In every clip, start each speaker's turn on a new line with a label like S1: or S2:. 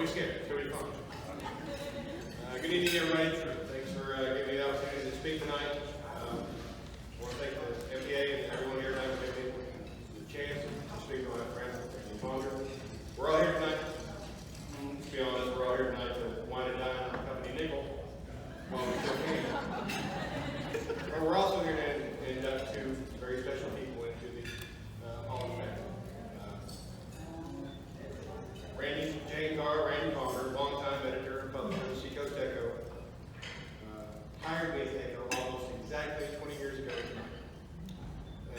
S1: be scared. It's going to be fun. Good evening, everybody. Thanks for giving me the opportunity to speak tonight. I want to thank the MPA and everyone here tonight for giving me the chance to speak on my friend and father. We're all here tonight. To be honest, we're all here tonight to wine and dine on company nickel while we still can. But we're also here to induct two very special people into the Hall of Fame. Randy Palmer, longtime editor and publisher of Seacoast Echo, hired me at Echo almost exactly 20 years ago tonight.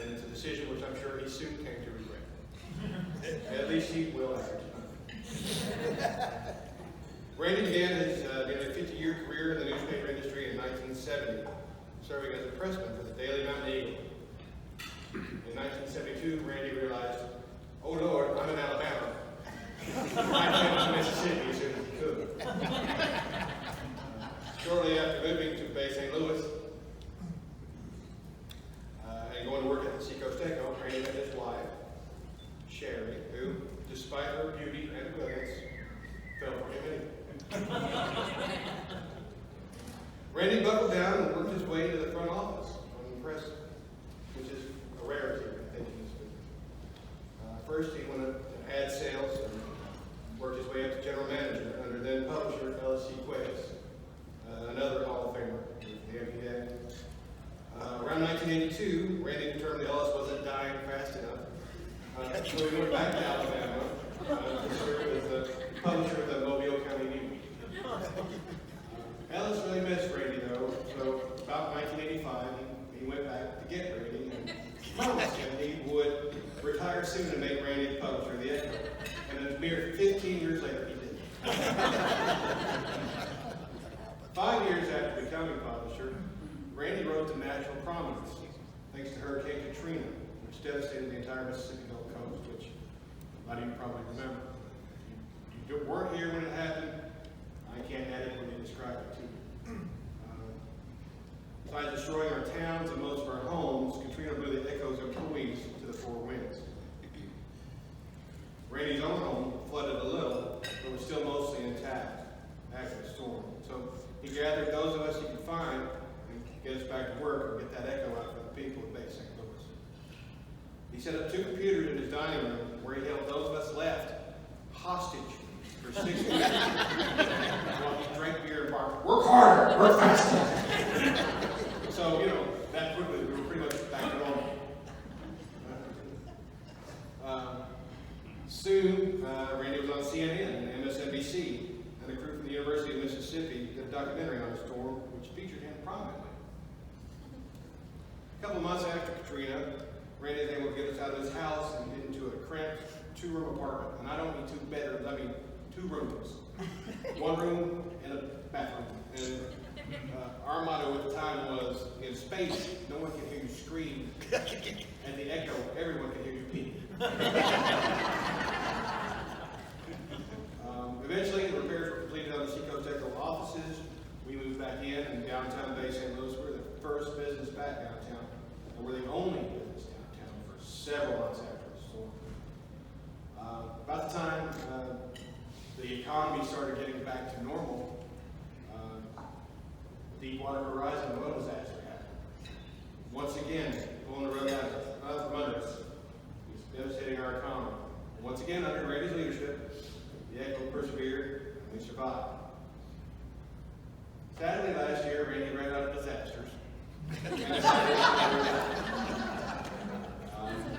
S1: And it's a decision which I'm sure he soon came to regret. At least he will after tonight. Randy began his nearly 50-year career in the newspaper industry in 1970, serving as a pressman for the Daily Mountain Eagle. In 1972, Randy realized, oh Lord, I'm in Alabama. I came to Mississippi as soon as he could. Shortly after moving to Bay St. Louis and going to work at the Seacoast Echo, Randy met his wife, Sherry, who, despite her beauty and brilliance, fell for him anyway. Randy buckled down and worked his way to the front office on the press, which is a rarity, I think, in this business. First, he went up to ad sales and worked his way up to general manager under then publisher LSC Quays, another Hall of Famer with the MPA. Around 1982, Randy determined Ellis wasn't dying fast enough, so he went back to Alabama to serve as the publisher of the Mobile County News. Ellis really missed Randy though, so about 1985, he went back to get Randy and promised him he would retire soon and make Randy the publisher of the Echo. And a mere 15 years later, he did. 5 years after becoming publisher, Randy rose to national prominence thanks to Hurricane Katrina, which devastated the entire Mississippi Gulf Coast, which a lot of you probably remember. If you weren't here when it happened, I can't adequately describe it to you. Besides destroying our towns and most of our homes, Katrina blew the Echo's employees to the four winds. Randy's own home flooded a little, but was still mostly intact after the storm. So he gathered those of us he could find and get us back to work and get that Echo out for the people of Bay St. Louis. He set up 2 computers in his dining room where he held those of us left hostage for 6 weeks while he drank beer and barked, "Work harder, work faster." So, that quickly we were pretty much back to normal. Soon, Randy was on CNN and MSNBC, and a crew from the University of Mississippi did a documentary on the storm, which featured him prominently. A couple months after Katrina, Randy was able to get us out of his house and get into a cramped 2-room apartment. And I don't mean 2 bedrooms, I mean 2 rooms. 1 room and a bathroom. And our motto at the time was, in space, no one can hear you scream. At the Echo, everyone can hear you pee. Eventually, the repairs were completed on the Seacoast Echo offices. We moved back in downtown Bay St. Louis. We were the first business back downtown, and we're the only business downtown for several months after the storm. About the time the economy started getting back to normal, Deepwater Horizon oil disaster happened. Once again, pulling the rug out from under us. It was devastating our economy. And once again, under Randy's leadership, the Echo persevered and we survived. Sadly, last year, Randy ran out of disasters.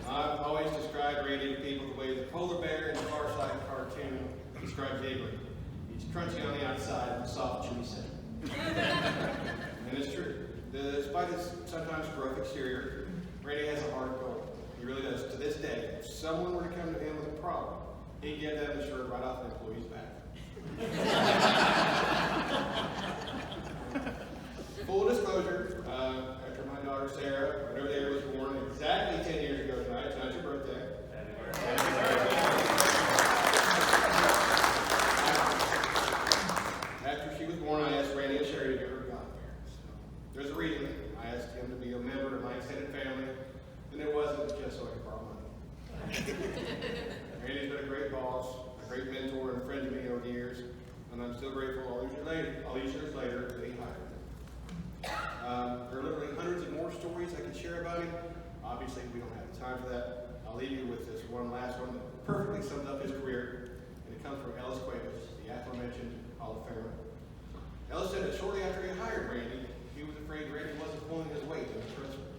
S1: I've always described Randy to people the way the polar bear in the Far Side cartoon describes Avery. He's crunchy on the outside and soft, chewy center. And it's true. Despite his sometimes gruff exterior, Randy has a hard goal. He really does. To this day, if someone were to come to him with a problem, he'd get them the shirt right off the employee's back. Full disclosure, after my daughter Sarah, right over there, was born exactly 10 years ago tonight. Tonight's your birthday. After she was born, I asked Randy and Sherry to give her godparents. There's a reason. I asked him to be a member of my extended family, and it wasn't just so I could borrow money. Randy's been a great boss, a great mentor and friend to me over the years, and I'm still grateful all these years later that he hired me. There are literally hundreds of more stories I could share about him. Obviously, we don't have time for that. I'll leave you with this one last one that perfectly sums up his career, and it comes from Ellis Cuevas, the aforementioned Hall of Famer. Ellis said that shortly after he hired Randy, he was afraid Randy wasn't pulling his weight in the press room.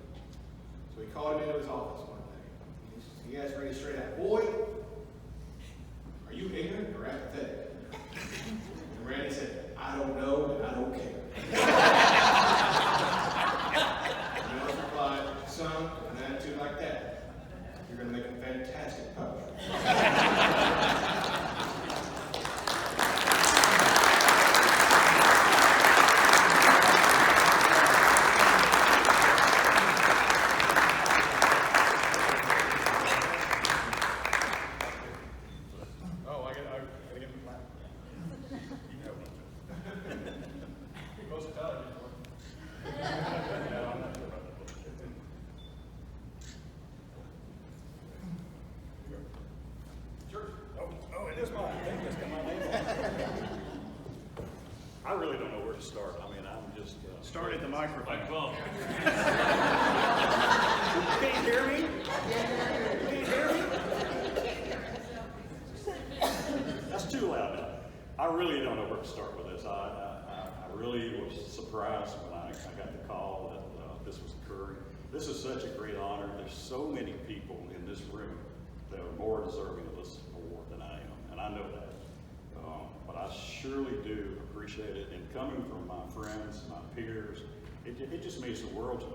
S1: So he called him into his office one day. He asked Randy straight out, "Boy, are you ignorant or apathetic?" And Randy said, "I don't know and I don't care." And Ellis replied, "Son, with an attitude like that, you're going to make a fantastic publisher."
S2: I really don't know where to start. I mean, I'm just...
S3: Start at the microphone.
S2: Can you hear me? Can you hear me? That's too loud now. I really don't know where to start with this. I really was surprised when I got the call that this was occurring. This is such a great honor. There's so many people in this room that are more deserving of this award than I am, and I know that. But I surely do appreciate it, and coming from my friends, my peers, it just means the world to me.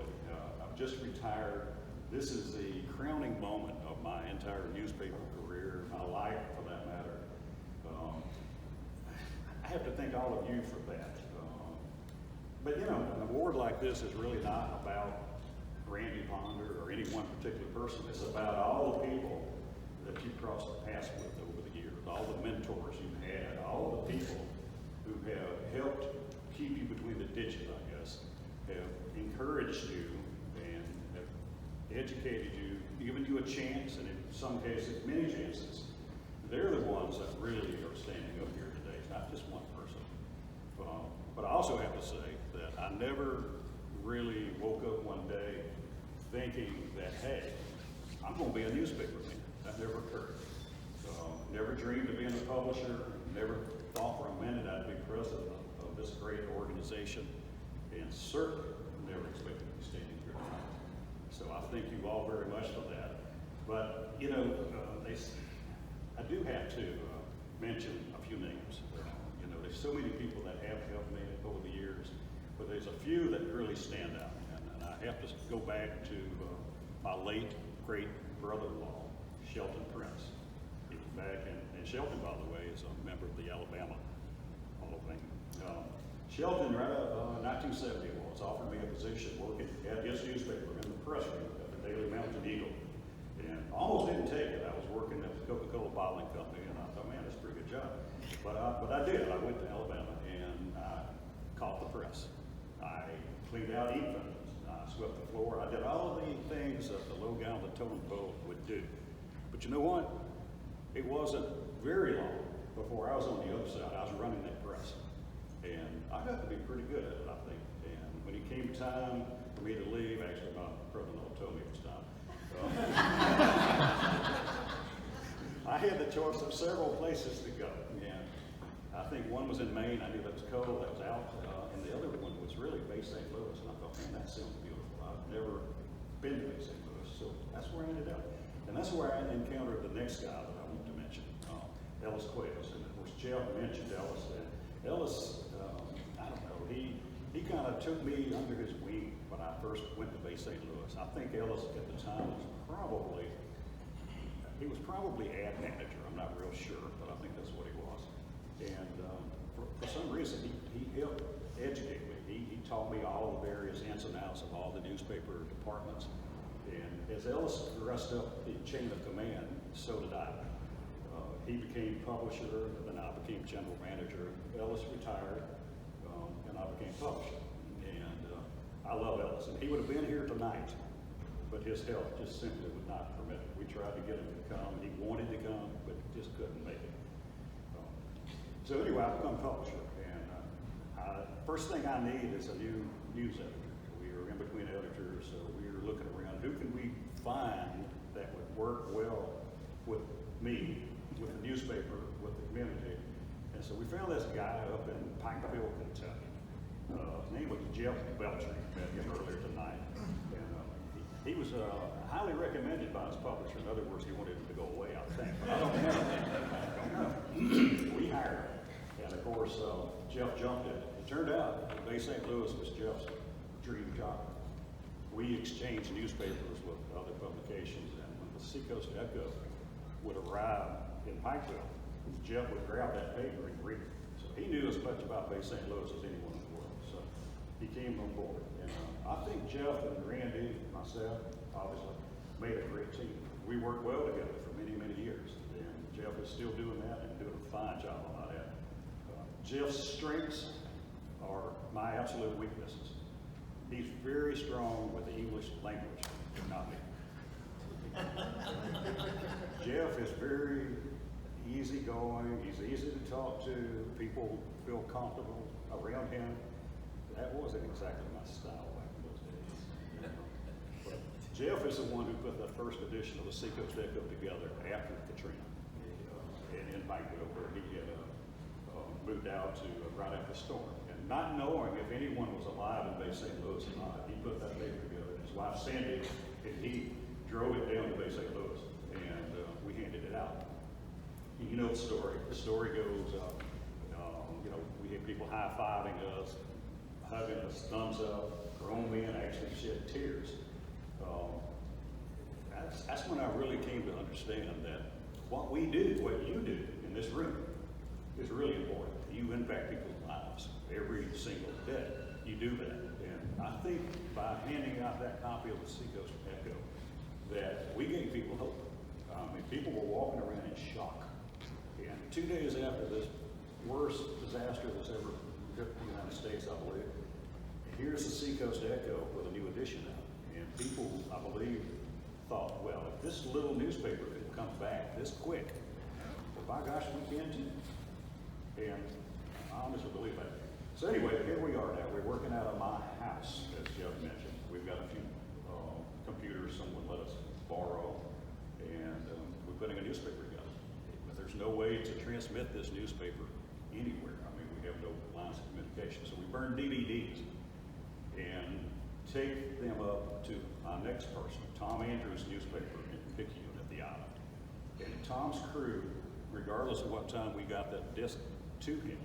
S2: I've just retired. This is the crowning moment of my entire newspaper career, my life for that matter. I have to thank all of you for that. But you know, an award like this is really not about Randy Ponder or any one particular person. It's about all the people that you've crossed the paths with over the years, all the mentors you've had, all the people who have helped keep you between the ditches, I guess, have encouraged you and have educated you, given you a chance, and in some cases, many chances. They're the ones that really are standing up here today. It's not just one person. But I also have to say that I never really woke up one day thinking that, hey, I'm going to be a newspaper man. That never occurred. Never dreamed of being a publisher. Never thought for a minute I'd be president of this great organization. And certainly never expected to be standing here tonight. So I thank you all very much for that. But, you know, I do have to mention a few names. You know, there's so many people that have helped me over the years, but there's a few that really stand out. And I have to go back to my late, great brother-in-law, Shelton Prince. He was back, and Shelton, by the way, is a member of the Alabama Hall of Fame. Shelton, right in 1970, was offered me a position working at his newspaper in the press room at the Daily Mountain Eagle. And almost didn't take it. I was working at the Coca-Cola bottling company, and I thought, man, that's a pretty good job. But I did. I went to Alabama, and I caught the press. I cleaned out ink-finders. I swept the floor. I did all of the things that the low gal, the totem pole would do. But you know what? It wasn't very long before I was on the other side. I was running that press. And I got to be pretty good at it, I think. And when it came time for me to leave, actually my brother-in-law told me it was time. I had the choice of several places to go. And I think one was in Maine. I knew that was cold, that was out. And the other one was really Bay St. Louis. And I thought, man, that sounds beautiful. I've never been to Bay St. Louis. So that's where I ended up. And that's where I encountered the next guy that I want to mention, Ellis Cuevas. And of course, Jeff mentioned Ellis. And Ellis, I don't know, he kind of took me under his wing when I first went to Bay St. Louis. I think Ellis at the time was probably ad manager. I'm not real sure, but I think that's what he was. And for some reason, he helped educate me. He taught me all the various ins and outs of all the newspaper departments. And as Ellis progressed up the chain of command, so did I. He became publisher, and then I became general manager. Ellis retired, and I became publisher. And I love Ellis, and he would have been here tonight, but his health just simply would not permit it. We tried to get him to come. He wanted to come, but just couldn't make it. So anyway, I become publisher, and first thing I need is a new news editor. We are in between editors, so we are looking around. Who can we find that would work well with me, with the newspaper, with the community? And so we found this guy up in Pikeville, Kentucky. His name was Jeff Belcher. Met him earlier tonight. And he was highly recommended by his publisher. In other words, he wanted him to go away, I think. But I don't know. We hired him. And of course, Jeff jumped it. It turned out that Bay St. Louis was Jeff's dream job. We exchanged newspapers with other publications, and when the Seacoast Echo would arrive in Pikeville, Jeff would grab that paper and read it. So he knew as much about Bay St. Louis as anyone in the world. So he came on board. And I think Jeff and Randy, myself, obviously, made a great team. We worked well together for many, many years. And Jeff is still doing that and doing a fine job on that. Jeff's strengths are my absolute weaknesses. He's very strong with the English language, not me. Jeff is very easygoing. He's easy to talk to. People feel comfortable around him. That wasn't exactly my style back in those days. But Jeff is the one who put the first edition of the Seacoast Echo together after Katrina, and in Pikeville, where he had moved out to right after the storm. And not knowing if anyone was alive in Bay St. Louis or not, he put that paper together. His wife Sandy and he drove it down to Bay St. Louis, and we handed it out. You know the story. The story goes, we had people high-fiving us, hugging us, thumbs up. Grown men actually shed tears. That's when I really came to understand that what we do, what you do in this room, is really important. You impact people's lives every single day. You do that. And I think by handing out that copy of the Seacoast Echo, that we gave people hope. People were walking around in shock. And 2 days after this worst disaster that's ever hit the United States, I believe, here's the Seacoast Echo with a new edition out. And people, I believe, thought, well, if this little newspaper could come back this quick, well, by gosh, we can too. And I honestly believe that. So anyway, here we are now. We're working out of my house, as Jeff mentioned. We've got a few computers someone let us borrow, and we're putting a newspaper together. But there's no way to transmit this newspaper anywhere. I mean, we have no lines of communication. So we burn DVDs and take them up to our next person, Tom Andrews' newspaper in Picayune at the island. And Tom's crew, regardless of what time we got that disc to him,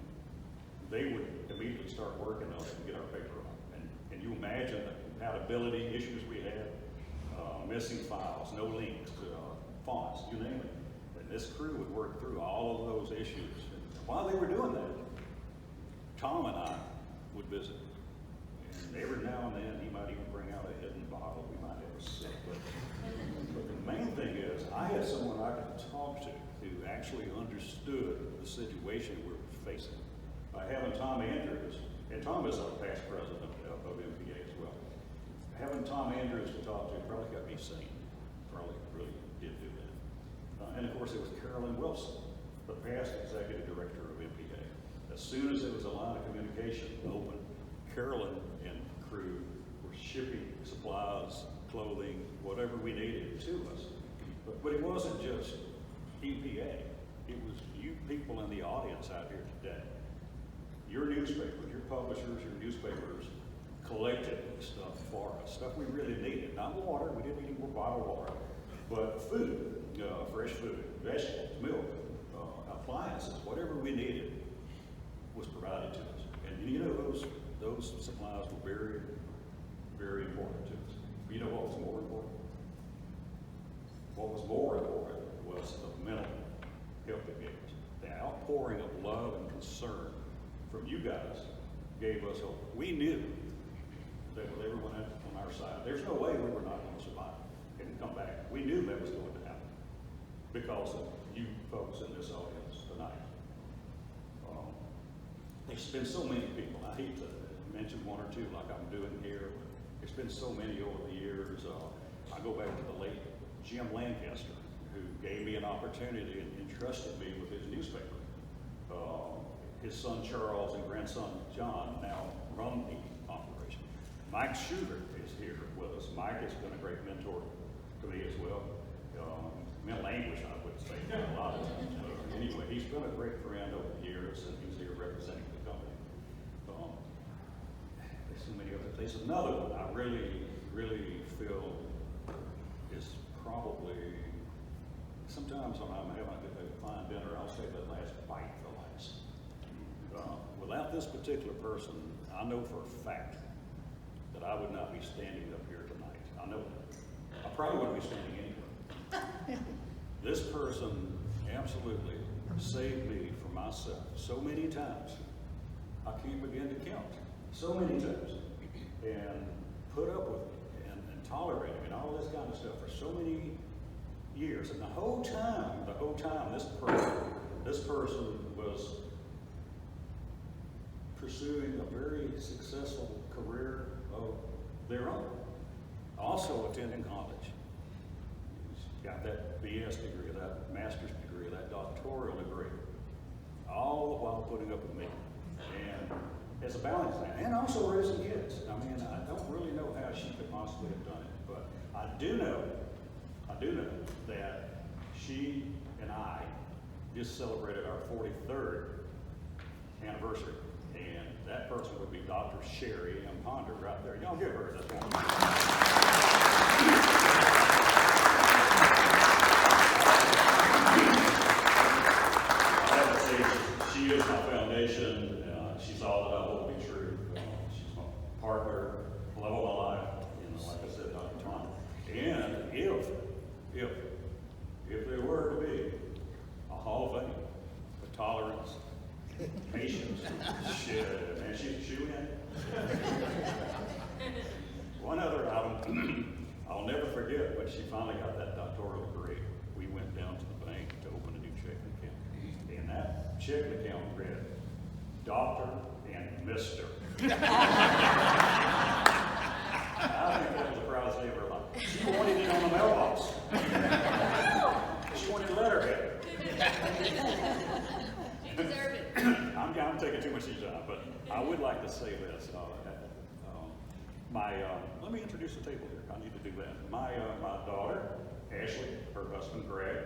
S2: they would immediately start working on it and get our paper on. And you imagine the compatibility issues we had, missing files, no links, fonts, you name it. And this crew would work through all of those issues. And while they were doing that, Tom and I would visit. And every now and then, he might even bring out a hidden bottle we might have a sip. But the main thing is, I had someone I could talk to who actually understood the situation we were facing. By having Tom Andrews, and Tom is our past president of MPA as well, having Tom Andrews to talk to probably got me sane. Probably really did do that. And of course, it was Carolyn Wilson, the past executive director of MPA. As soon as there was a line of communication open, Carolyn and crew were shipping supplies, clothing, whatever we needed to us. But it wasn't just EPA. It was you people in the audience out here today. Your newspapers, your publishers, your newspapers collected stuff for us, stuff we really needed. Not water, we didn't need any more bottled water, but food, fresh food, vegetables, milk, appliances, whatever we needed was provided to us. And you know, those supplies were very, very important to us. You know what was more important? What was more important was the mental help it gave us. The outpouring of love and concern from you guys gave us hope. We knew that with everyone on our side, there's no way we were not going to survive and come back. We knew that was going to happen because of you folks in this audience tonight. There's been so many people. I hate to mention one or two like I'm doing here, but there's been so many over the years. I go back to the late Jim Lancaster, who gave me an opportunity and entrusted me with his newspaper. his son Charles and grandson John now run the operation. Mike Schubert is here with us. Mike has been a great mentor to me as well. Mental anguish, I would say, a lot of times. Anyway, he's been a great friend over the years, and he's here representing the company. There's so many other things. Another one I really, really feel is probably, sometimes when I'm having a fine dinner, I'll say the last bite for last. Without this particular person, I know for a fact that I would not be standing up here tonight. I know that. I probably wouldn't be standing anywhere. This person absolutely saved me from myself so many times. I can't begin to count. So many times. And put up with me and tolerate me and all this kind of stuff for so many years. And the whole time, this person was pursuing a very successful career of their own. Also attending college. Got that BS degree, that master's degree, that doctoral degree, all the while putting up with me. And as a balance act, and also raising kids. I mean, I don't really know how she could possibly have done it, but I do know that she and I just celebrated our 43rd anniversary. And that person would be Dr. Sherry M. Ponder right there. Y'all give her this one. She is my foundation. She's all that I hold to be true. She's my partner, love of my life. Like I said, Dr. Tom. And if there were to be a Hall of Fame for tolerance, patience, shit, man, she win. One other item, I'll never forget when she finally got that doctoral degree. We went down to the bank to open a new checking account. And that checking account read, Doctor and Mr. I think that was the proudest day of her life. She wanted it on the mailbox. She wanted letterhead.
S3: You deserve it.
S2: I'm taking too much of your time, but I would like to say this. Let me introduce the table here. I need to do that. My daughter, Ashley, her husband, Greg,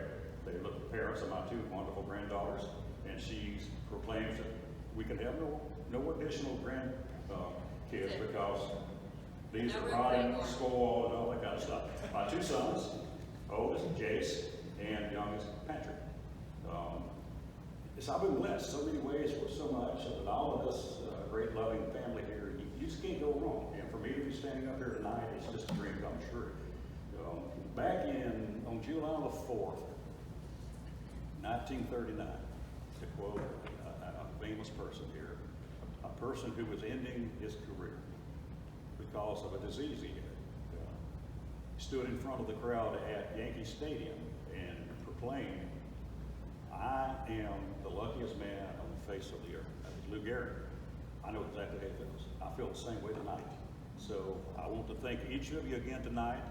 S2: they look the parents of my two wonderful granddaughters, and she proclaims that we can have no additional kids because these are rotten, spoiled, and all that kind of stuff. My two sons, oldest Jace and youngest Patrick. I've been blessed so many ways for so much, so that all of this great loving family here, you just can't go wrong. And for me to be standing up here tonight, it's just a dream come true. Back on July the 4th, 1939, to quote a famous person here, a person who was ending his career because of a disease he had, stood in front of the crowd at Yankee Stadium and proclaimed, I am the luckiest man on the face of the earth. That was Lou Gehrig. I know exactly how it feels. I feel the same way tonight. So I want to thank each of you again tonight.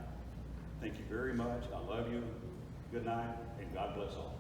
S2: Thank you very much. I love you. Good night, and God bless all.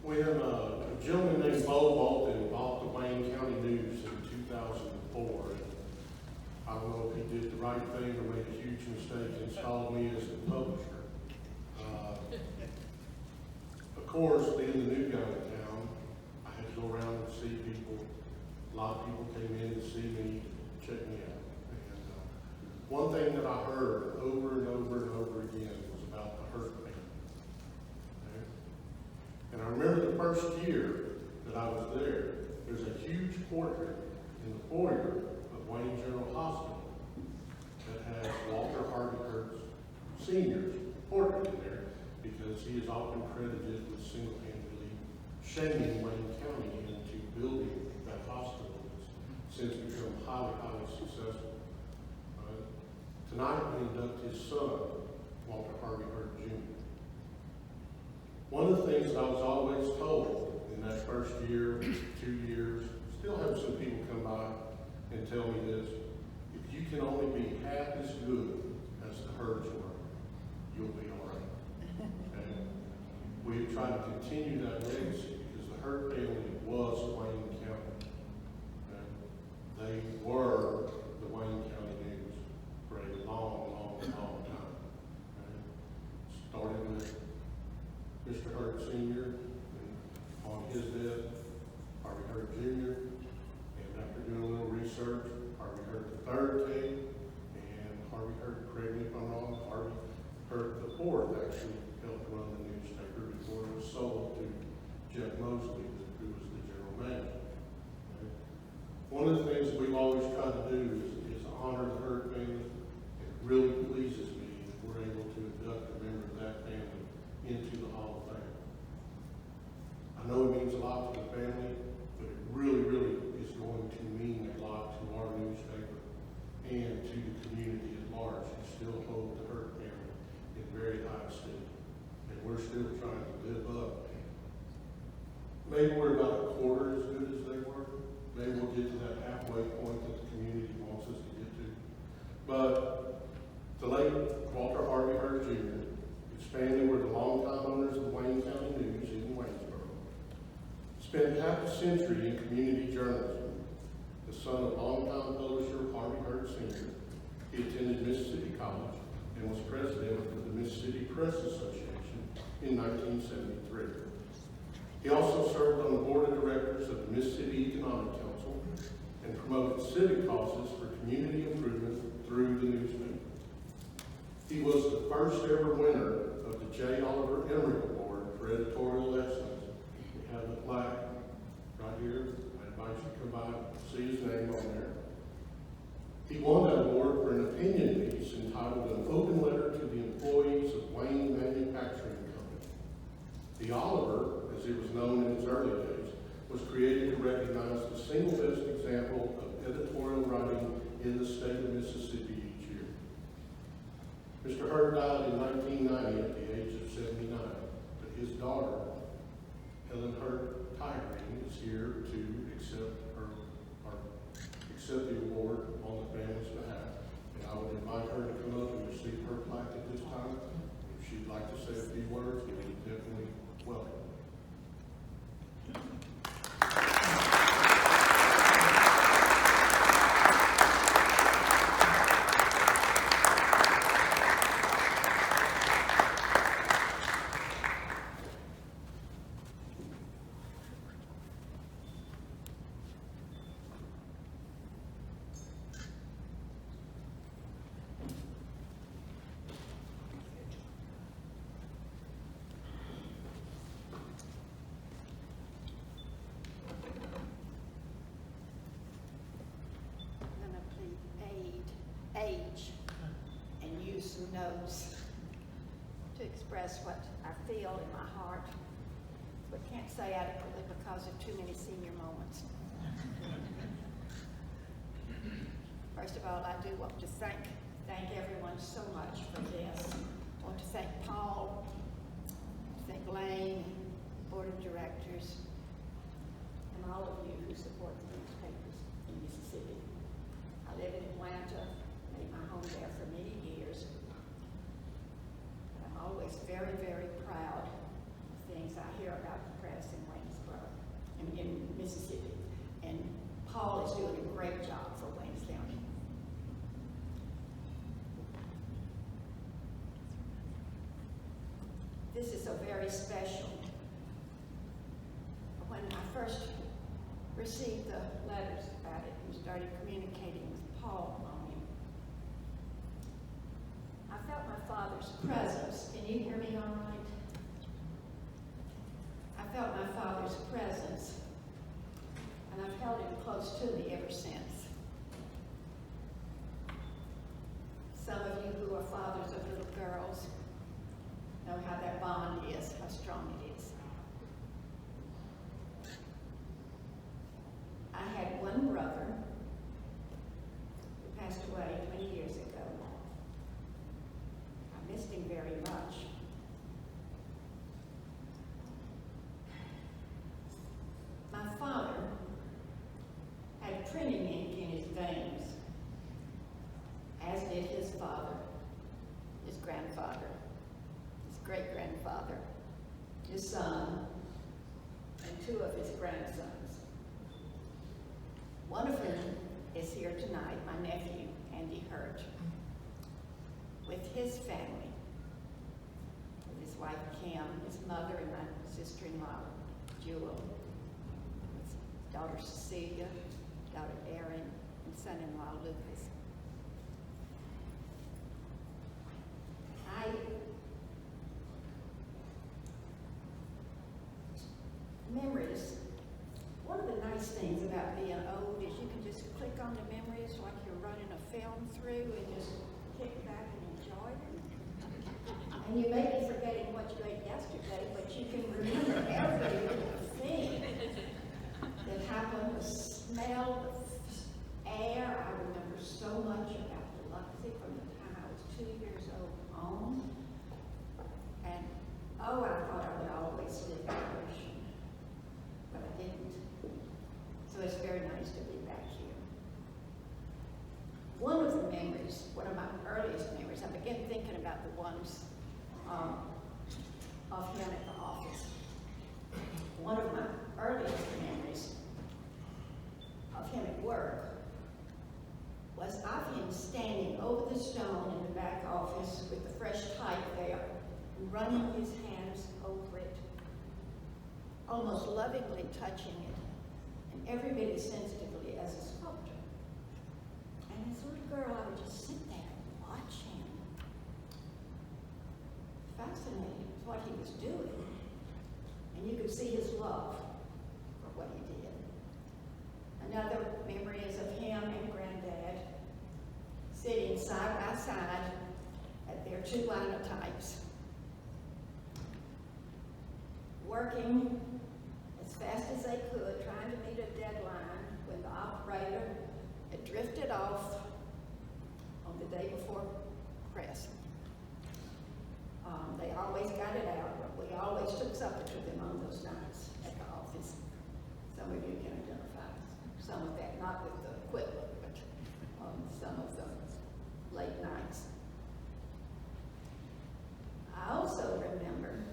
S4: When a gentleman named Bo Walton bought the Wayne County News in 2004, I don't know if he did the right thing or made a huge mistake and installed me as the publisher. Of course, being the new guy in town, I had to go around and see people. A lot of people came in to see me, check me out. And one thing that I heard over and over and over again was about the Hurt family. And I remember the first year that I was there, there's a huge portrait in the foyer of Wayne General Hospital that has Walter Harvey Hurt Sr.'s portrait in there because he is often credited with single-handedly shaming Wayne County into building that hospital that's since become highly, highly successful. Tonight we induct his son, Walter Harvey Hurt Jr. One of the things that I was always told in that first year, 2 years, still have some people come by and tell me this: if you can only be half as good as the Hurts were, you'll be all right. And we've tried to continue that legacy because the Hurt family was Wayne County. And they were the Wayne County News for a long, long, long time. And started with Mr. Hurt Sr. and on his death, Harvey Hurt Jr. And after doing a little research, Harvey Hurt III came, and Harvey Hurt, correct me if I'm wrong, Harvey Hurt IV actually helped run the newspaper before it was sold to Jeff Mosley, who was the general manager. Okay. One of the things that we've always tried to do is honor the Hurt family. It really pleases me that we're able to induct a member of that family into the Hall of Fame. I know it means a lot to the family, but it really, really is going to mean a lot to our newspaper and to the community at large, who still hold the Hurt family in very high esteem. And we're still trying to live up. Maybe we're about a quarter as good as they were. Maybe we'll get to that halfway point that the community wants us to get to. But the late Walter Harvey Hurt Jr., his family were the longtime owners of Wayne County News in Waynesboro. Spent half a century in community journalism. The son of longtime publisher Harvey Hurt Sr., he attended Mississippi College and was president of the Mississippi Press Association in 1973. He also served on the board of directors of the Mississippi Economic Council and promoted civic causes for community improvement through the newspaper. He was the first ever winner of the J. Oliver Emery Award for editorial excellence. We have the plaque right here. I invite you to come by and see his name on there. He won that award for an opinion piece entitled An Open Letter to the Employees of Wayne Manufacturing Company. The Oliver, as it was known in its early days, was created to recognize the single best example of editorial writing in the state of Mississippi each year. Mr. Hurt died in 1990 at the age of 79, but his daughter, Helen Hurt Tyree, is here to accept the award on the family's behalf. And I would invite her to come up and receive her plaque at this time. If she'd like to say a few words, we would definitely welcome her.
S3: Age and use some notes to express what I feel in my heart, but can't say adequately because of too many senior moments. First of all, I do want to thank everyone so much for this. I want to thank Paul, thank Lane, Board of Directors, and all of you who support the newspapers in Mississippi. I live in Atlanta, made my home there for many years. But I'm always very, very proud of things I hear about the press in Waynesboro, in Mississippi. And Paul is doing a great job for Waynes County. This is so very special. When I first received the letters about it and started communicating with Paul on it, I felt my father's presence. Can you hear me all right? I felt my father's presence, and I've held him close to me ever since. Some of you who are fathers of little girls know how that bond is, how strong it is. grandfather, his great-grandfather, his son, and two of his grandsons. One of them is here tonight, my nephew, Harvey Hurt, with his family, with his wife Kim, his mother, and my sister-in-law, Jewel, his daughter Cecilia, daughter Erin, and son-in-law Lucas. Memories. One of the nice things about being old is you can just click on the memories like you're running a film through and just kick back and enjoy them. And you may be forgetting what you ate yesterday, but you can remember every little thing that happened, the smell, the air. I remember so much about Biloxi from the time I was 2 years old on. And, oh, I thought I would always live in the ocean, but I didn't. So it's very nice to be back here. One of the memories, one of my earliest memories, I began thinking about the ones of him at the office. One of my earliest memories of him at work was of him standing over the stone in the back office with the fresh type there, running his hands over it, almost lovingly touching it, and every bit as sensitively as a sculptor. And as a little girl, I would just sit there and watch him, fascinated with what he was doing, and you could see his love for what he did. Another memory is of him and Granddad sitting side by side at their two linotypes, working as fast as they could, trying to meet a deadline when the operator had drifted off on the day before press. They always got it out, but we always took supper to them on those nights at the office. Some of you can identify some of that, not with the equipment, but some of the late nights. I also remember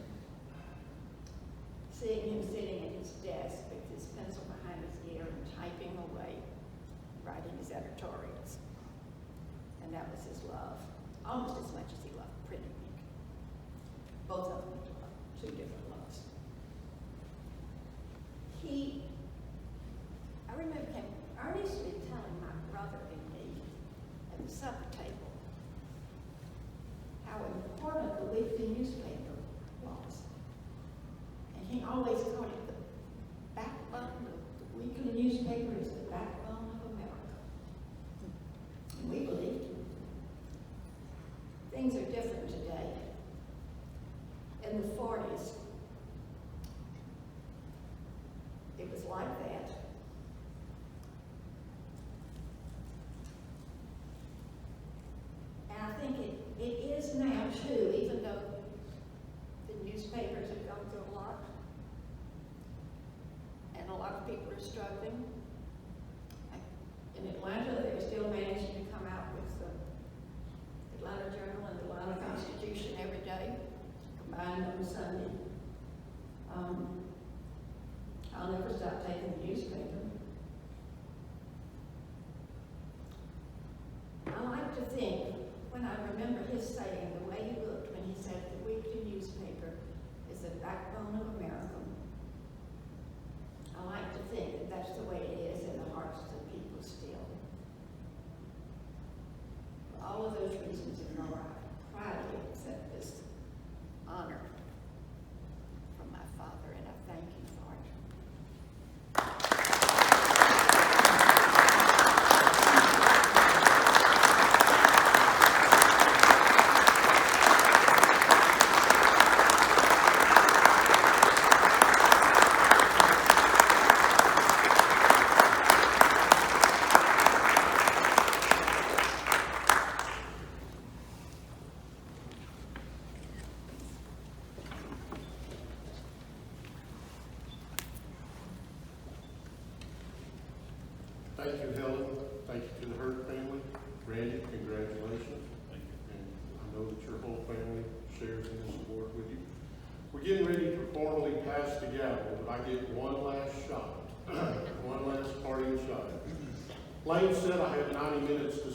S3: seeing him sitting at his desk with his pencil behind his ear and typing away, writing his editorials. And that was his love, almost as much as he loved printing ink. Both of them loved two different loves. I remember him earnestly telling my brother and me at the supper table how important the weekly newspaper was. And he always called it the backbone. The weekly newspaper is the backbone of America. And we believed him. Things are different today. In the 40s, it was like that. And I think it is now too, even though the newspapers have gone through a lot, and a lot of people are struggling. In Atlanta, they're still managing to come out with the Atlanta Journal and the Atlanta Constitution every day, combined on Sunday. I'll never stop taking the newspaper. I like to think, when I remember his saying, the way he looked when he said the weekly newspaper is the backbone of America, I like to think that that's the way it is in the hearts of the people still. For all of those reasons and more, I proudly accept this honor from my father, and I thank you for it.
S4: Thank you, Helen. Thank you to the Hurt family. Randy, congratulations.
S2: Thank you.
S4: And I know that your whole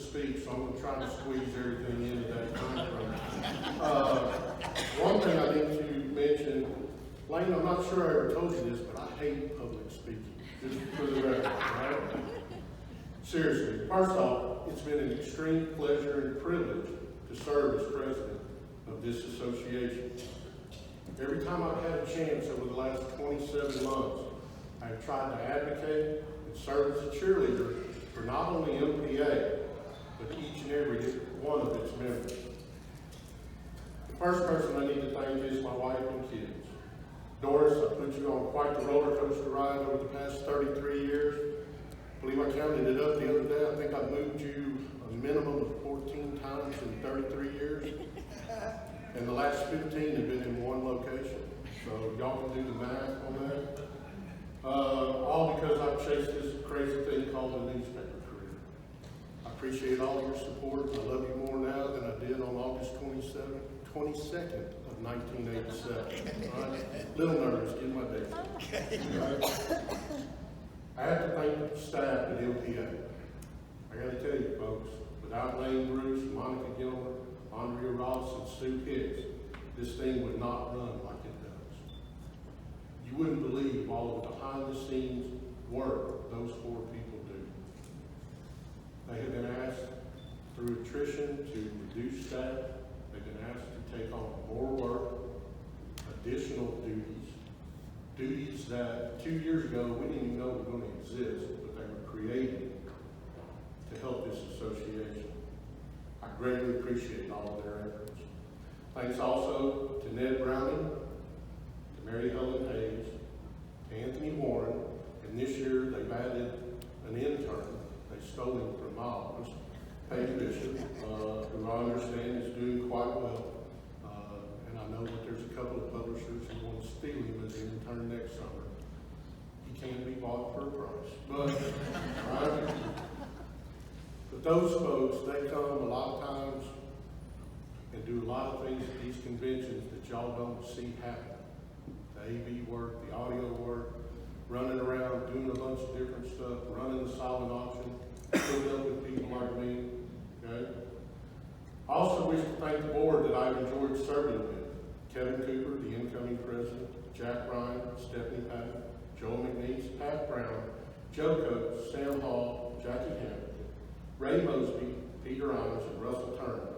S4: speak, so I'm gonna try to squeeze everything into that time frame. One thing I need to mention, Lane, I'm not sure I ever told you this, but I hate public speaking, just for the record, all right? Seriously, first off, it's been an extreme pleasure and privilege to serve as president of this association. Every time I've had a chance over the last 27 months, I've tried to advocate and serve as a cheerleader for not only MPA, but each and every one of its members. The first person I need to thank is my wife and kids. Doris, I put you on quite the roller coaster ride over the past 33 years. I believe I counted it up the other day. I think I've moved you a minimum of 14 times in 33 years. And the last 15 have been in one location. So y'all can do the math on that. All because I've chased this crazy thing called a newspaper career. I appreciate all your support. I love you more now than I did on August 22nd of 1987. All right? Little nervous, get my date. Right? I have to thank the staff at MPA. I got to tell you, folks, without Lane Bruce, Monica Gilmer, Andrea Ross, and Sue Hicks, this thing would not run like it does. You wouldn't believe all of the behind-the-scenes work those 4 people do. They have been asked through attrition to reduce staff. They've been asked to take on more work, additional duties that 2 years ago we didn't even know were going to exist, but they were created to help this association. I greatly appreciate all of their efforts. Thanks also to Ned Browning, to Mary Helen Hayes, to Anthony Warren, and this year they've added an intern. They stole him from Miles, Peyton Bishop, who I understand is doing quite well. And I know that there's a couple of publishers who want to steal him as an intern next summer. He can be bought for a price. But, but those folks, they come a lot of times and do a lot of things at these conventions that y'all don't see happen. The AV work, the audio work, running around, doing a bunch of different stuff, running the silent auction, putting up with people like me, okay? I also wish to thank the board that I've enjoyed serving with. Kevin Cooper, the incoming president, Jack Ryan, Stephanie Patton, Joel McNeese, Pat Brown, Joe Coates, Sam Hall, Jackie Hamilton, Ray Mosby, Peter Imes, and Russell Turner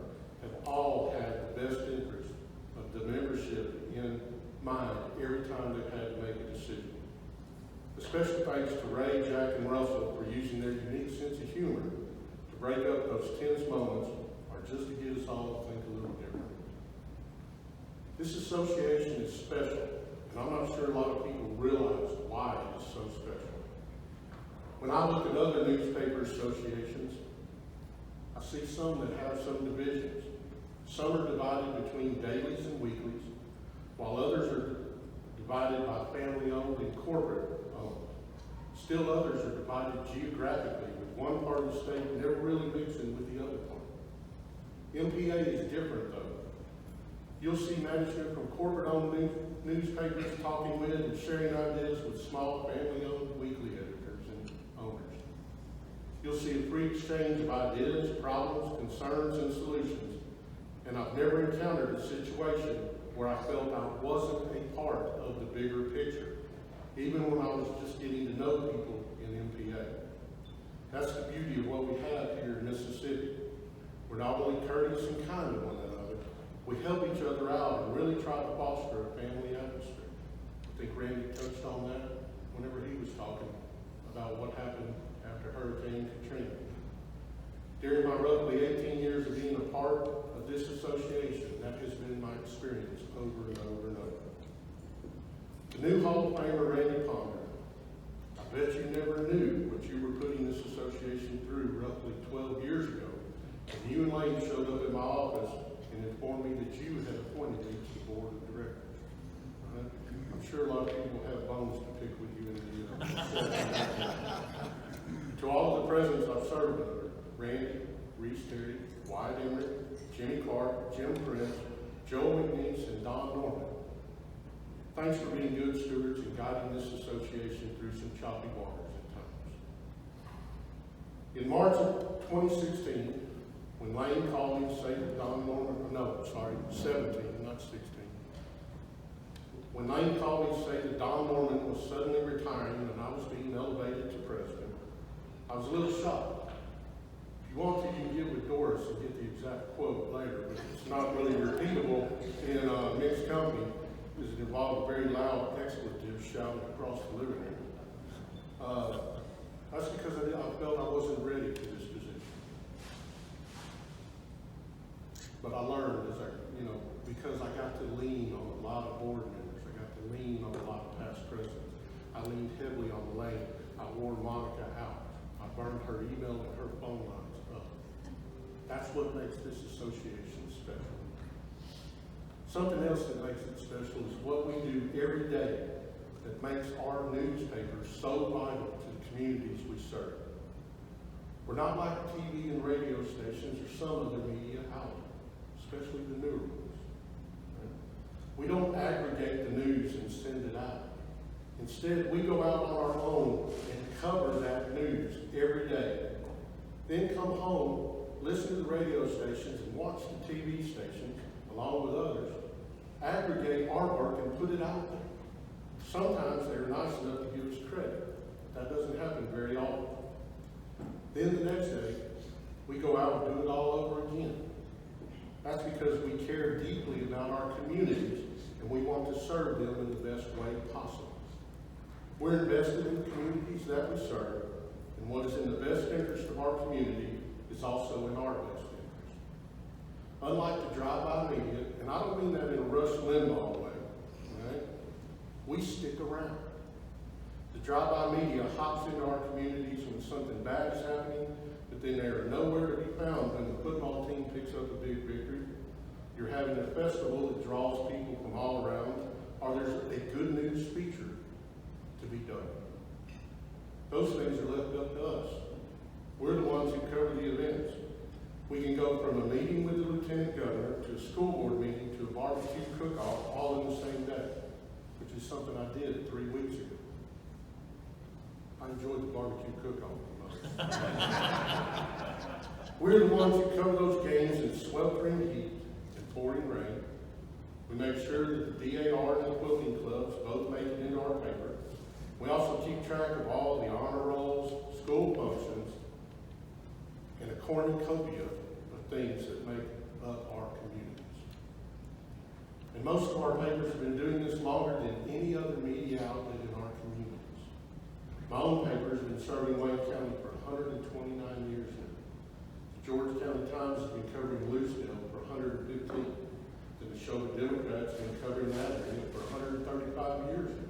S4: have all had the best interest of the membership in mind every time they've had to make a decision. A special thanks to Ray, Jack, and Russell for using their unique sense of humor to break up those tense moments or just to get us all to think a little different. This association is special, and I'm not sure a lot of people realize why it is so special. When I look at other newspaper associations, I see some that have some divisions. Some are divided between dailies and weeklies, while others are divided by family-owned and corporate-owned. Still others are divided geographically, with one part of the state never really mixing with the other part. MPA is different, though. You'll see management from corporate-owned newspapers talking with and sharing ideas with small family-owned weekly editors and owners. You'll see a free exchange of ideas, problems, concerns, and solutions. And I've never encountered a situation where I felt I wasn't a part of the bigger picture, even when I was just getting to know people in MPA. That's the beauty of what we have here in Mississippi. We're not only courteous and kind to one another, we help each other out and really try to foster a family atmosphere. I think Randy touched on that whenever he was talking about what happened after Hurricane Katrina. During my roughly 18 years of being a part of this association, that has been my experience over and over and over. The new Hall of Famer, Randy Ponder, I bet you never knew what you were putting this association through roughly 12 years ago. And you and Lane showed up in my office and informed me that you had appointed me to the board of directors. I'm sure a lot of people have bones to pick with you in the To all of the presidents I've served under, Randy, Reese Terry, Wyatt Emery, Jimmy Clark, Jim Prince, Joe McNeese, and Don Norman. Thanks for being good stewards and guiding this association through some choppy waters at times. In March of 2016, When Lane called me to say that Don Norman, no, sorry, 17, not 16. When Lane called me to say that Don Norman was suddenly retiring and I was being elevated to president, I was a little shocked. If you want to, you can get with Doris and get the exact quote later, but it's not really repeatable in mixed company because it involved a very loud expletive shouted across the living room. That's because I felt I wasn't ready for this position. But I learned because I got to lean on a lot of board members. I got to lean on a lot of past presidents. I leaned heavily on Lane. I wore Monica out. I burned her email and her phone lines up. That's what makes this association special. Something else that makes it special is what we do every day that makes our newspaper so vital to the communities we serve. We're not like TV and radio stations or some other media outlets, especially the newer ones. We don't aggregate the news and send it out. Instead, we go out on our own and cover that news every day. Then come home, listen to the radio stations and watch the TV stations, along with others, aggregate our work and put it out there. Sometimes they're nice enough to give us credit. That doesn't happen very often. Then the next day, we go out and do it all over again. That's because we care deeply about our communities and we want to serve them in the best way possible. We're invested in the communities that we serve, and what is in the best interest of our community is also in our best interest. Unlike the drive-by media, and I don't mean that in a Rush Limbaugh way, right? We stick around. The drive-by media hops into our communities when something bad is happening, but then they are nowhere to be found when the football team picks up a big victory. You're having a festival that draws people from all around, or there's a good news feature to be done. Those things are left up to us. We're the ones who cover the events. We can go from a meeting with the lieutenant governor to a school board meeting to a barbecue cook-off all in the same day, which is something I did 3 weeks ago. I enjoyed the barbecue cook-off the most. We're the ones who cover those games in sweltering heat and pouring rain. We make sure that the DAR and the quilting clubs both make it into our paper. We also keep track of all the honor rolls, school functions, and a cornucopia of things that make up our communities. And most of our papers have been doing this longer than any other media outlet in our communities. My own paper has been serving Wayne County for 129 years now. The Georgia County Times has been covering Lucedale for 115. The Neshoba Democrat's been covering that area for 135 years now.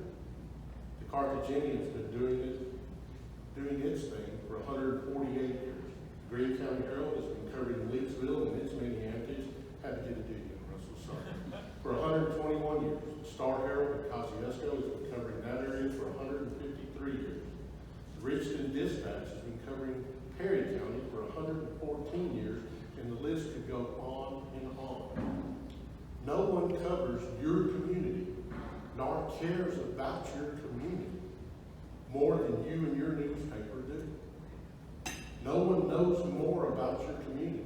S4: The Carthaginian's been doing its thing for 148 years. The Greene County Herald has been covering Leesville and its many antics. Had to get a dig in, Russell, sorry. For 121 years. The Star Herald in Kosciuszko has been covering that area for 153 years. The Richton Dispatch has been covering Perry County for 114 years, and the list could go on and on. No one covers your community, nor cares about your community more than you and your newspaper do. No one knows more about your community,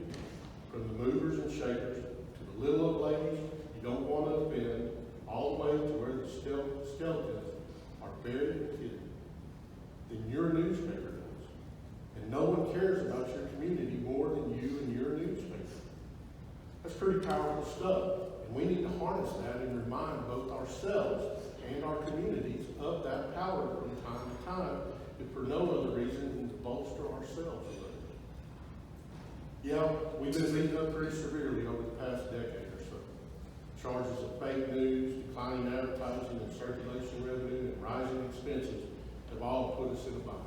S4: from the movers and shakers to the little old ladies you don't want to offend, all the way to where the skeletons are buried and hidden, than your newspaper does. And no one cares about your community more than you and your newspaper. That's pretty powerful stuff. And we need to harness that and remind both ourselves and our communities of that power from time to time, if for no other reason than to bolster ourselves a little bit. Yeah, we've been beaten up pretty severely over the past decade or so. Charges of fake news, declining advertising and circulation revenue, and rising expenses have all put us in a bind.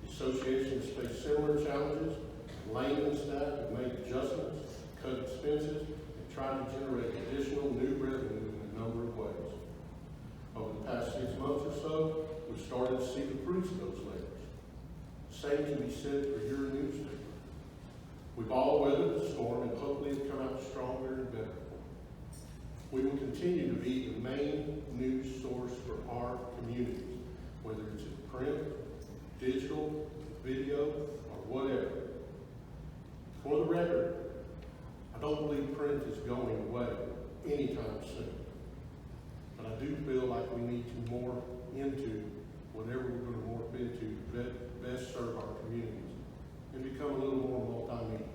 S4: The association has faced similar challenges, and Lane and staff have made adjustments, cut expenses, and tried to generate additional new revenue in a number of ways. Over the past 6 months or so, we've started to see the fruits of those labors. The same can be said for your newspaper. We've all weathered the storm and hopefully have come out stronger and better. We will continue to be the main news source for our communities, whether it's in print, digital, video, or whatever. For I don't believe print is going away anytime soon. But I do feel like we need to morph into whatever we're going to morph into to best serve our communities and become a little more multimedia.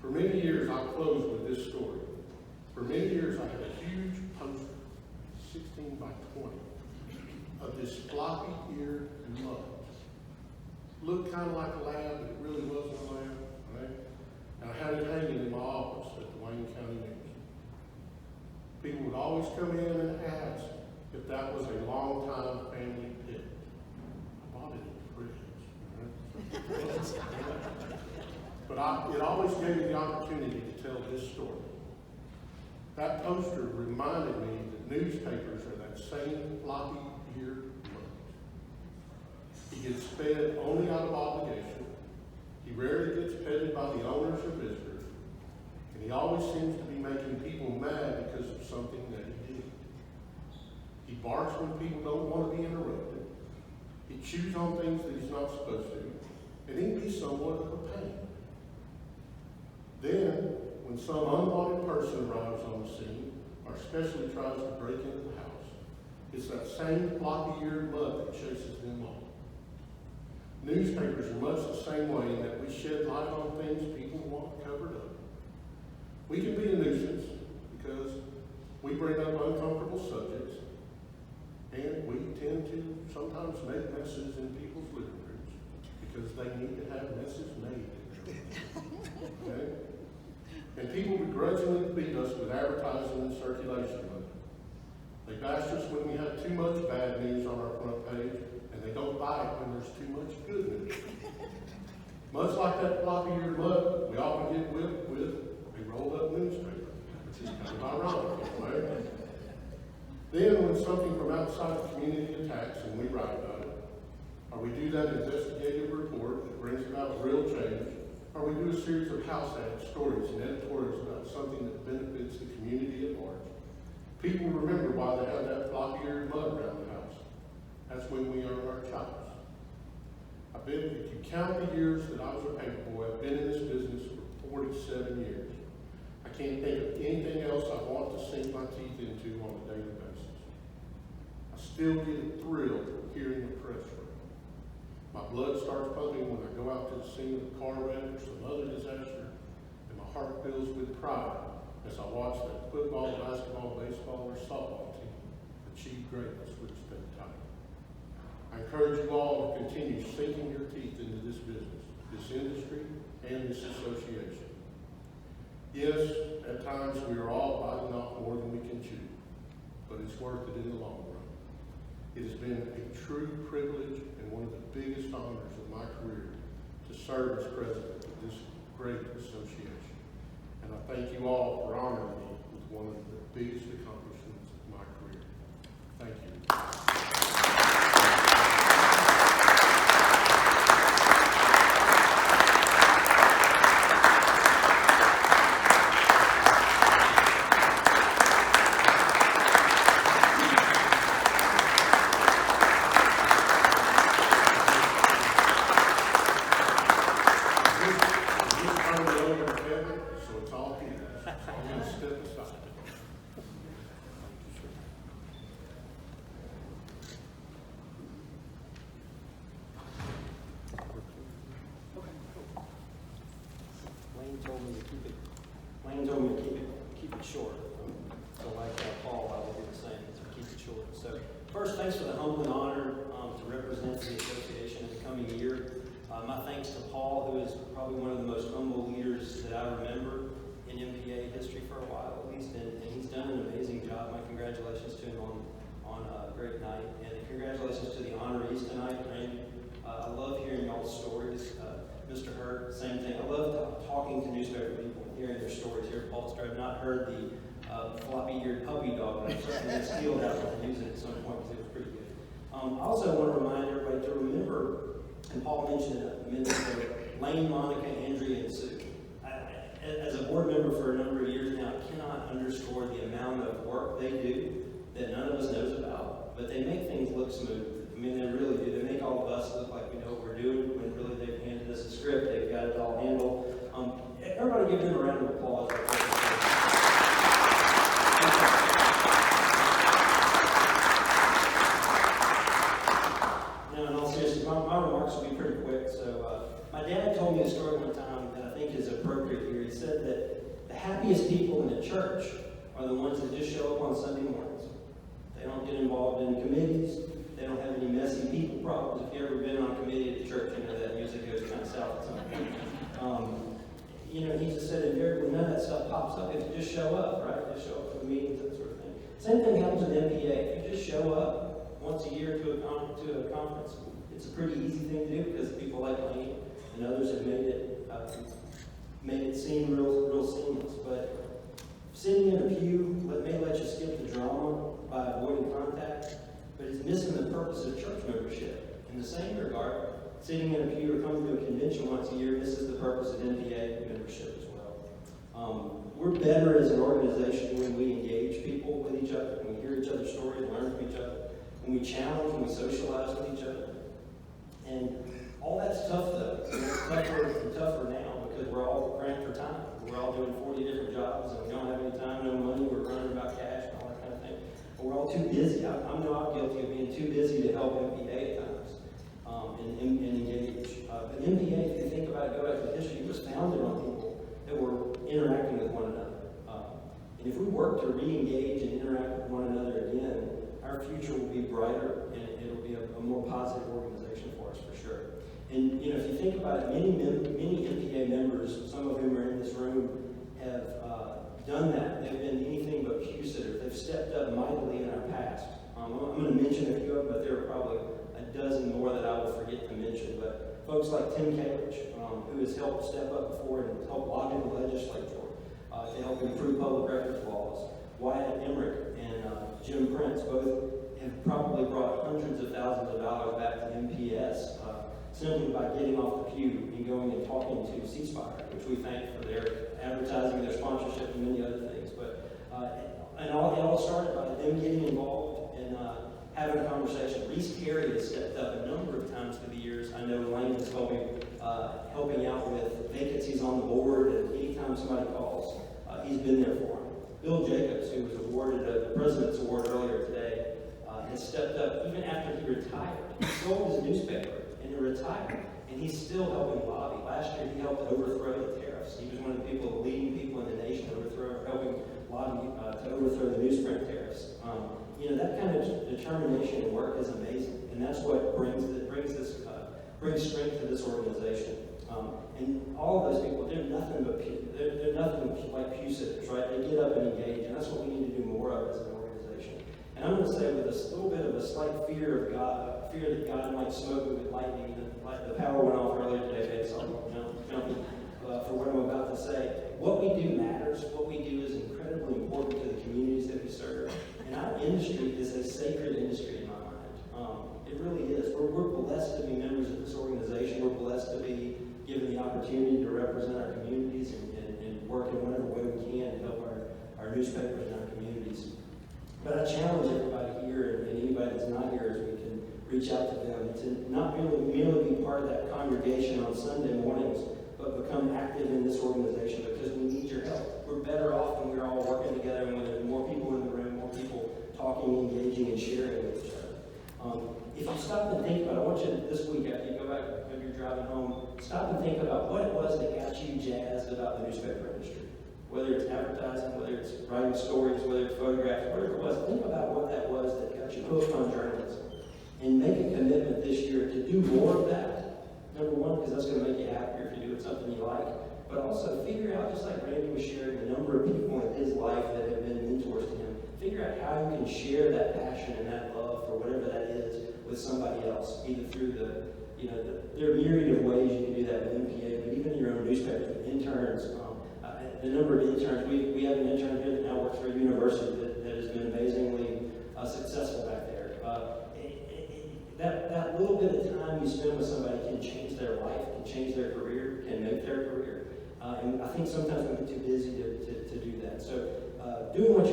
S4: For many years, I closed with this story. For many years, I had a huge poster, 16 by 20, of this floppy-eared mud. Looked kind of like a lab, but it really wasn't a lab, right? And I had it hanging in my office at the Wayne County News. People would always come in and ask if that was a long-time family pet. I bought it in the fridge, right? But it always gave me the opportunity to tell this story. That poster reminded me that newspapers are that same floppy-eared mud. He gets fed only out of obligation. He rarely gets petted by the owners or visitors. And he always seems to be making people mad because of something that he did. He barks when people don't want to be interrupted. He chews on things that he's not supposed to. And he can be somewhat of a pain. Then, when some unwanted person arrives on the scene, or especially tries to break into the house, it's that same floppy-eared mud that chases them off. Newspapers are much the same way in that we shed light on things people want covered up. We can be a nuisance because we bring up uncomfortable subjects, and we tend to sometimes make messes in people's living rooms because they need to have messes made. Okay? And people begrudgingly beat us with advertising and circulation money. They bash us when we have too much bad news on our front page, and they don't buy it when there's too much good news. Much like that floppy-eared mud, we often get whipped with a rolled-up newspaper, which is kind of ironic, right? Then, when something from outside the community attacks and we write about it, or we do that investigative report that brings about real change, or we do a series of house ad stories and editorials about something that benefits the community at large, people remember why they had that floppy-eared mud around the house. That's when we earn our chops. If you count the years that I was a paper boy, I've been in this business for 47 years. I can't think of anything else I want to sink my teeth into on a daily basis. I still get a thrill hearing the press run. My blood starts pumping when I go out to the scene of a car wreck or some other disaster, and my heart fills with pride as I watch that football, basketball, baseball, or softball team achieve greatness with spent time. I encourage you all to continue sinking your teeth into this business, this industry, and this association. Yes, at times we are all biting off more than we can chew, but it's worth it in the long run. It has been a true privilege and one of the biggest honors of my career to serve as president of this great association. And I thank you all for honoring me with one of the biggest accomplishments of my career. Thank you.
S5: Lane told me to keep it short. So like Paul, I will do the same, so keep it short. So first, thanks for the humble and honor to represent the association in the coming year. My thanks to Paul, who is probably one of the most humble leaders that I remember in MPA history for a while at least, and he's done an amazing job. My congratulations to him on a great night, and congratulations to the honorees tonight. I love hearing y'all's stories. Mr. Hurt, same thing. I love talking to newspaper people and hearing their stories here at Paul's. I've not heard the floppy-eared puppy dog, but I'm certainly going to steal that one and use it at some point because it was pretty good. I also want to remind everybody to remember, and Paul mentioned it a minute ago, Lane, Monica, Andrea, and Sue. As a board member for a number of years now, I cannot underscore the amount of work they do that none of us knows about, but they make things look smooth. I mean, they really do. They make all of us look like we know what we're doing when really they've handed us a script. They've got it all handled. give them a round of applause. Now, in all seriousness, my remarks will be pretty quick. So, my dad told me a story one time that I think is appropriate here. He said that the happiest people in the church are the ones that just show up on Sunday mornings. They don't get involved in committees. They don't have any messy people problems. If you've ever been on a committee at the church, you know that usually goes kind of south at some point. You know, he just said invariably none of that stuff pops up if you just show up, right? Just show up for the meetings, that sort of thing. Same thing happens with MPA. If you just show up once a year to a conference, it's a pretty easy thing to do because people like Lane and others have made it seem real seamless. But sitting in a pew may let you skip the drama by avoiding contact, but it's missing the purpose of church membership. In the same regard, sitting in a pew or coming to a convention once a year misses the purpose of MPA membership as well. We're better as an organization when we engage people with each other, when we hear each other's stories, learn from each other, when we challenge, when we socialize with each other. And all that's tough though. It's tougher and tougher now because we're all cramped for time. We're all doing 40 different jobs and we don't have any time, no money, we're running about cash and all that kind of thing. But we're all too busy. I'm guilty of being too busy to help MPA at times. And engage. But MPA, if you think about it, go back to the history, it was founded on people that were interacting with one another. And if we work to re-engage and interact with one another again, our future will be brighter and it'll be a more positive organization for us for sure. And you know, if you think about it, many MPA members, some of whom are in this room, have done that. They've been anything but pew sitters. They've stepped up mightily in our past. I'm going to mention a few of them, but there are probably a dozen more that I will forget to mention. But folks like Tim Kalich, who has helped step up before and help lobby the legislature to help improve public records laws. Wyatt Emmerich and Jim Prince both have probably brought hundreds of thousands of dollars back to MPS simply by getting off the pew and going and talking to C-Spire, which we thank for their advertising, their sponsorship, and many other things. But it all started by them getting involved and having a conversation. Reese Carey has stepped up a number of times through the years. I know Lane has helped me helping out with vacancies on the board, and anytime somebody calls, he's been there for him. Bill Jacobs, who was awarded the President's Award earlier today, has stepped up even after he retired. He sold his newspaper and he retired, and he's still helping lobby. Last year, he helped overthrow the tariffs. He was one of the leading people in the nation helping lobby to overthrow the newsprint tariffs. You know, that kind of determination and work is amazing, and that's what brings strength to this organization. And all of those people, they're nothing like pew sitters, right? They get up and engage, and that's what we need to do more of as an organization. And I'm going to say with a little bit of a slight fear of God, fear that God might smoke me with lightning, like the power went off earlier today, so I'm jumping for what I'm about to say. What we do matters. What we do is incredibly important to the communities that we serve. And our industry is a sacred industry in my mind. It really is. We're blessed to be members of this organization. We're blessed to be given the opportunity to represent our communities and work in whatever way we can to help our newspapers and our communities. But I challenge everybody here and anybody that's not here as we can reach out to them to not merely be part of that congregation on Sunday mornings, but become active in this organization because we need your help. We're better off when we're all working together and when there's more people in the room, more people talking, engaging, and sharing with each other. If you stop and think about it, I want you to, this week after you go back, maybe you're driving home, stop and think about what it was that got you jazzed about the newspaper industry. Whether it's advertising, whether it's writing stories, whether it's photographs, whatever it was, think about what that was that got you hooked on journalism. And make a commitment this year to do more of that. Number one, because that's going to make you happier if you're doing something you like. But also figure out, just like Randy was sharing, the number of people in his life that have been mentors to him. Figure out how you can share that passion and that love for whatever that is with somebody else, either through there are myriad of ways you can do that with MPA, but even your own newspaper, interns, the number of interns, we have an intern here that now works for a university that has been amazingly successful back there. That little bit of time you spend with somebody can change their life, can change their career, can make their career. And I think sometimes we get too busy to do that. So doing what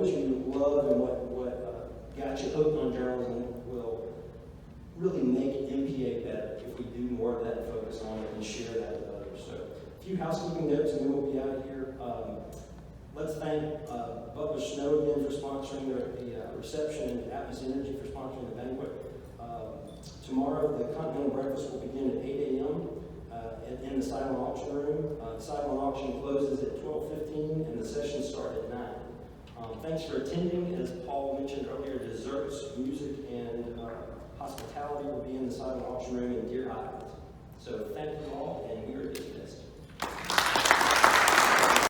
S5: you love and what got you hooked on journalism will really make MPA better if we do more of that and focus on it and share that with others. So A few housekeeping notes, and then we'll be out of here. Let's thank Butler Snow again for sponsoring the reception, and Atmos Energy for sponsoring the banquet. Tomorrow, the Continental Breakfast will begin at 8 a.m. In the silent auction room. The silent auction closes at 12:15, and the sessions start at 9. Thanks for attending. As Paul mentioned earlier, desserts, music, and hospitality will be in the silent auction room in Deer Island. So thank you all, and we are dismissed.